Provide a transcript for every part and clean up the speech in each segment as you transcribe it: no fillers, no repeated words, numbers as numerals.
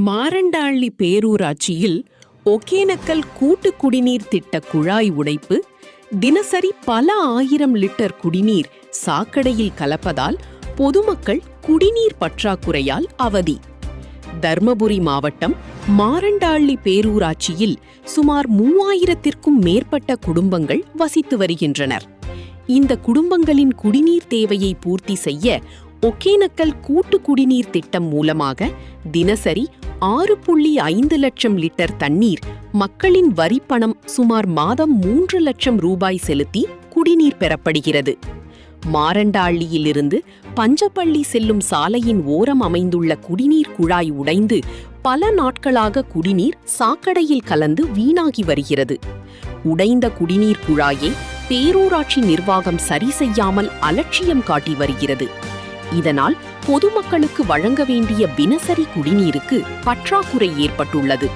மாரண்டாள்ளி பேரூராட்சியில் ஒகேனக்கல் கூட்டு குடிநீர் திட்ட குழாய் உடைப்பு, தினசரி பல ஆயிரம் லிட்டர் குடிநீர் சாக்கடையில் கலப்பதால் பொதுமக்கள் குடிநீர் பற்றாக்குறையால் அவதி. தர்மபுரி மாவட்டம் மாரண்டாள்ளி பேரூராட்சியில் சுமார் 3000த்திற்கும் மேற்பட்ட குடும்பங்கள் வசித்து வருகின்றனர். இந்த குடும்பங்களின் குடிநீர் தேவையை பூர்த்தி செய்ய ஒகேனக்கல் கூட்டு குடிநீர் திட்டம் மூலமாக தினசரி 6.5 லட்சம் லிட்டர் தண்ணீர் மக்களின் வரிப்பணம் சுமார் மாதம் 3 லட்சம் ரூபாய் செலுத்தி குடிநீர் பெறப்படுகிறது. மாரண்டாள்ளியிலிருந்து பஞ்சப்பள்ளி செல்லும் சாலையின் ஓரம் அமைந்துள்ள குடிநீர் குழாய் உடைந்து பல நாட்களாக குடிநீர் சாக்கடையில் கலந்து வீணாகி வருகிறது. உடைந்த குடிநீர் குழாயை பேரூராட்சி நிர்வாகம் சரி செய்யாமல் அலட்சியம் காட்டி வருகிறது. இதனால் பொதுமக்களுக்கு வழங்க வேண்டிய தினசரி குடிநீருக்கு பற்றாக்குறை ஏற்பட்டுள்ளது.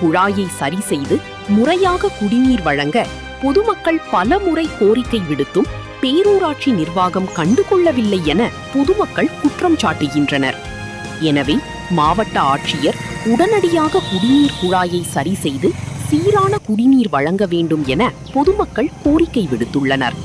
குழாயை சரி செய்து முறையாக குடிநீர் வழங்க பொதுமக்கள் பல முறை கோரிக்கை விடுத்தும் பேரூராட்சி நிர்வாகம் கண்டுகொள்ளவில்லை என பொதுமக்கள் குற்றம் சாட்டுகின்றனர். எனவே மாவட்ட ஆட்சியர் உடனடியாக குடிநீர் குழாயை சரி செய்து சீரான குடிநீர் வழங்க வேண்டும் என பொதுமக்கள் கோரிக்கை விடுத்துள்ளனர்.